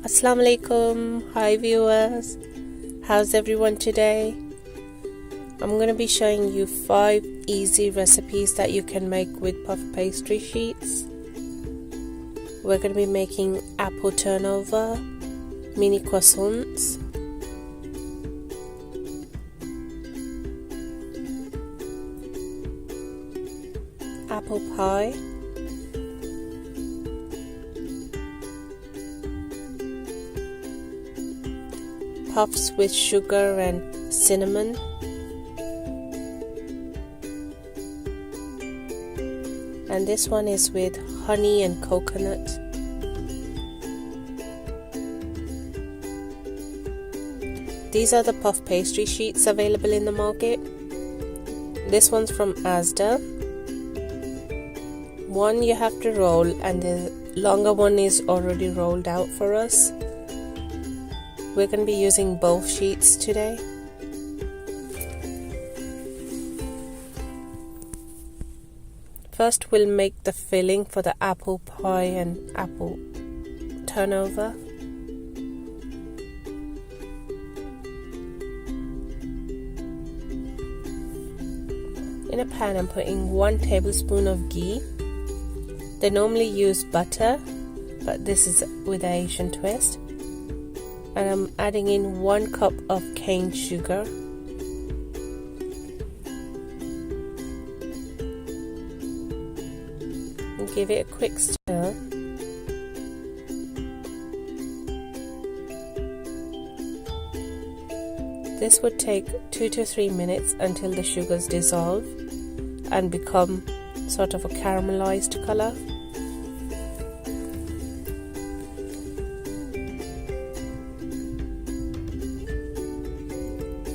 Assalamu alaikum. Hi viewers, how's everyone today? I'm going to be showing you 5 easy recipes that you can make with puff pastry sheets. We're going to be making apple turnover, mini croissants, apple pie, puffs with sugar and cinnamon, and this one is with honey and coconut. These are the puff pastry sheets available in the market. This one's from Asda. One you have to roll, and the longer one is already rolled out for us. We're going to be using both sheets today. First we'll make the filling for the apple pie and apple turnover. In a pan I'm putting 1 tablespoon of ghee. They normally use butter, but this is with an Asian twist. And I'm adding in 1 cup of cane sugar. And give it a quick stir. This would take 2 to 3 minutes until the sugars dissolve and become sort of a caramelized color.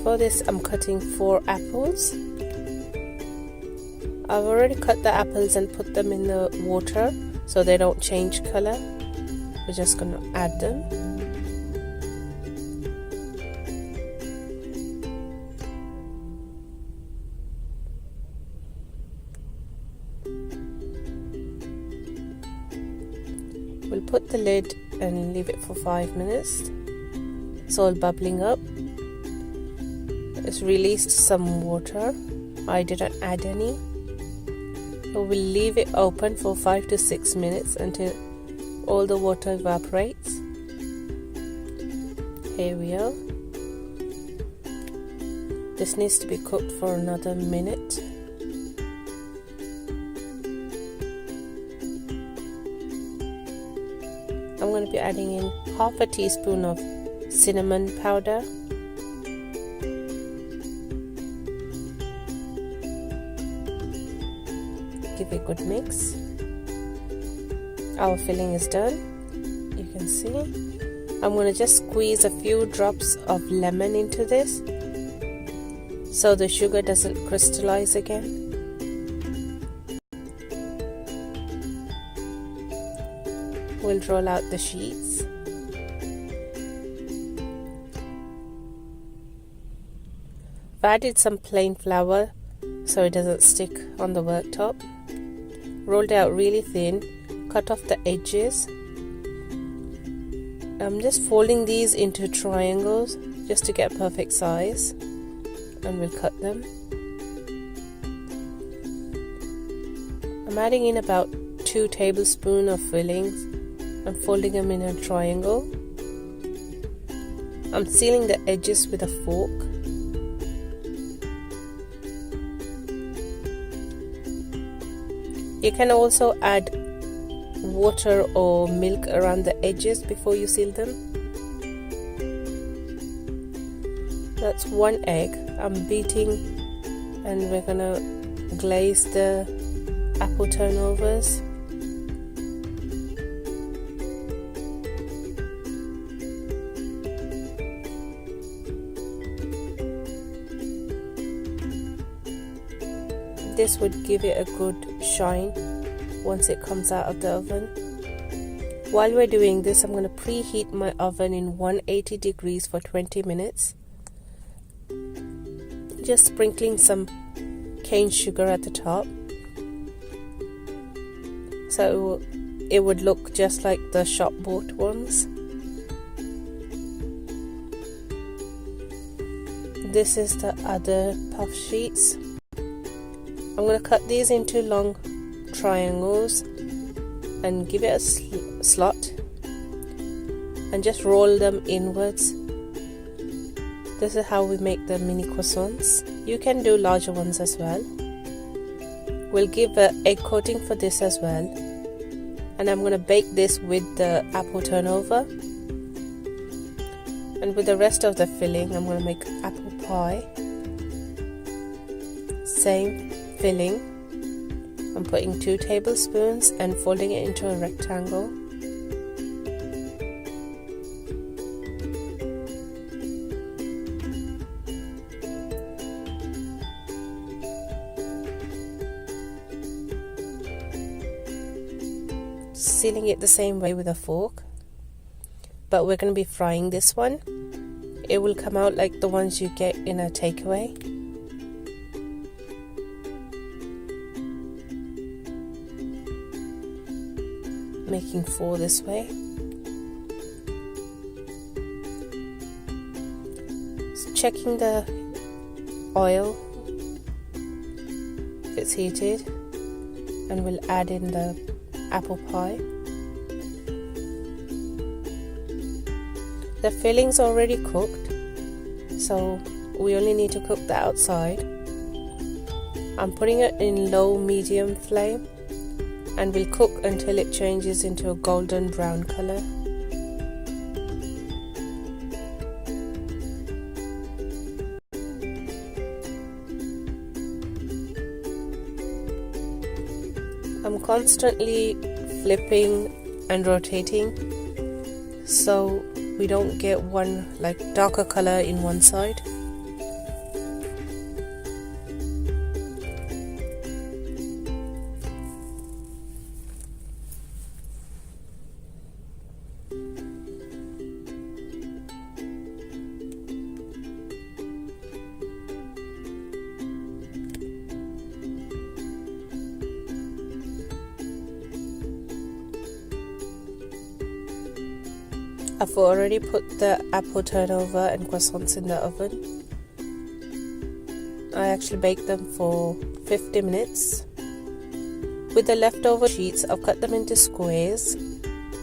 For this I'm cutting 4 apples. I've already cut the apples and put them in the water so they don't change color. We're just going to add them. We'll put the lid and leave it for 5 minutes. It's all bubbling up. It's released some water. I didn't add any. So we'll leave it open for 5 to 6 minutes until all the water evaporates. Here we are. This needs to be cooked for another minute. I'm going to be adding in half a teaspoon of cinnamon powder. Give it a good mix. Our filling is done. You can see. I'm going to just squeeze a few drops of lemon into this so the sugar doesn't crystallize again. We'll roll out the sheets. I've added some plain flour so it doesn't stick on the worktop. Rolled out really thin, cut off the edges. I'm just folding these into triangles just to get perfect size, and we'll cut them. I'm adding in about 2 tablespoons of fillings and folding them in a triangle. I'm sealing the edges with a fork. You can also add water or milk around the edges before you seal them. That's 1 egg. I'm beating, and we're gonna glaze the apple turnovers. This would give it a good shine once it comes out of the oven. While we're doing this, I'm going to preheat my oven in 180 degrees for 20 minutes. Just sprinkling some cane sugar at the top. So it would look just like the shop bought ones. This is the other puff sheets. I'm going to cut these into long triangles and give it a slot and just roll them inwards. This is how we make the mini croissants. You can do larger ones as well. We'll give an egg coating for this as well, and I'm going to bake this with the apple turnover. And with the rest of the filling, I'm going to make apple pie. Same filling. I'm putting 2 tablespoons and folding it into a rectangle. Sealing it the same way with a fork. But we're going to be frying this one. It will come out like the ones you get in a takeaway. Making 4 this way. So checking the oil if it's heated, and we'll add in the apple pie. The filling's already cooked, so we only need to cook the outside. I'm putting it in low medium flame, and we'll cook until it changes into a golden brown color. I'm constantly flipping and rotating so we don't get one like darker color in one side. I've already put the apple turnover and croissants in the oven. I actually baked them for 50 minutes. With the leftover sheets, I've cut them into squares.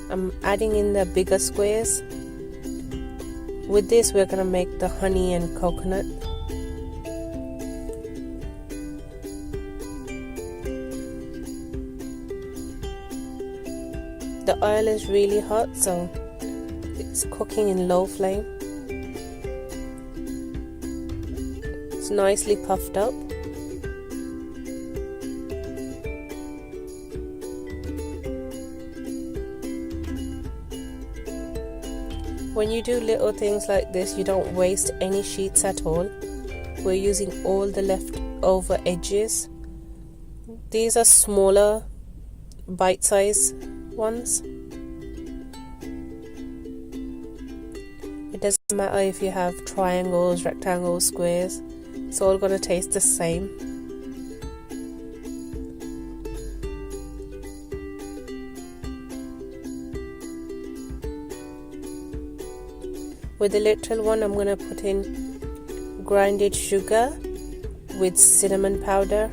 I'm adding in the bigger squares. With this, we're going to make the honey and coconut. The oil is really hot, so it's cooking in low flame. It's nicely puffed up. When you do little things like this, you don't waste any sheets at all. We're using all the leftover edges. These are smaller, bite-sized ones. It doesn't matter if you have triangles, rectangles, squares. It's all going to taste the same. With the little one, I'm going to put in grinded sugar with cinnamon powder.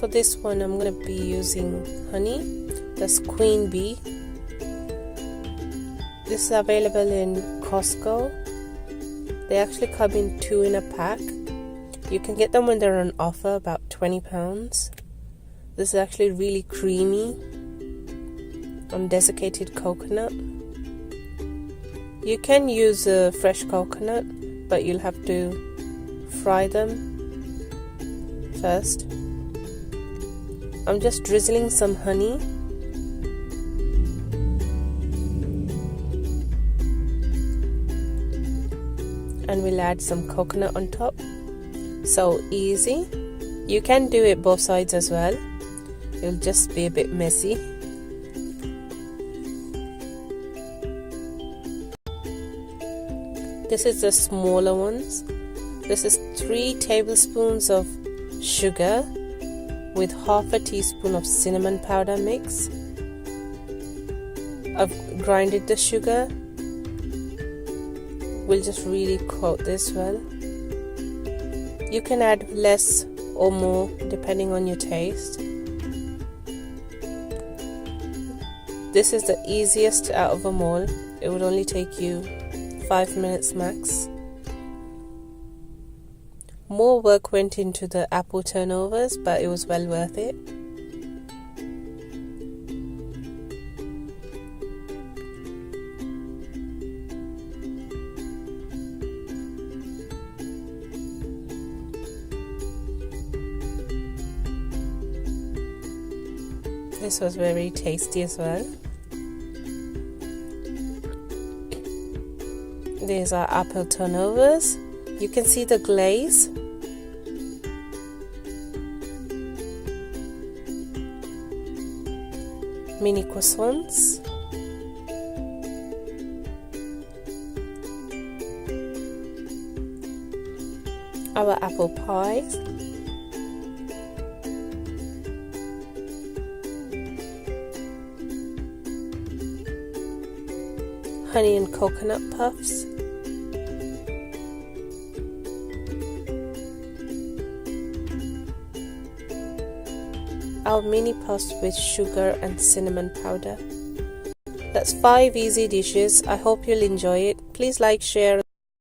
For this one, I'm going to be using honey. That's Queen Bee. This is available in Costco. They actually come in 2 in a pack. You can get them when they're on offer, about £20. This is actually really creamy on desiccated coconut. You can use a fresh coconut, but you'll have to fry them first. I'm just drizzling some honey. And we'll add some coconut on top. So easy. You can do it both sides as well. It'll just be a bit messy. This is the smaller ones. This is 3 tablespoons of sugar with half a teaspoon of cinnamon powder mix. I've grinded the sugar. We'll just really coat this well. You can add less or more depending on your taste. This is the easiest out of them all. It would only take you 5 minutes max. More work went into the apple turnovers, but it was well worth it. This was very tasty as well. These are apple turnovers. You can see the glaze. Mini croissants. Our apple pies. Honey and coconut puffs. Our mini puffs with sugar and cinnamon powder. That's 5 easy dishes. I hope you'll enjoy it. Please like, share.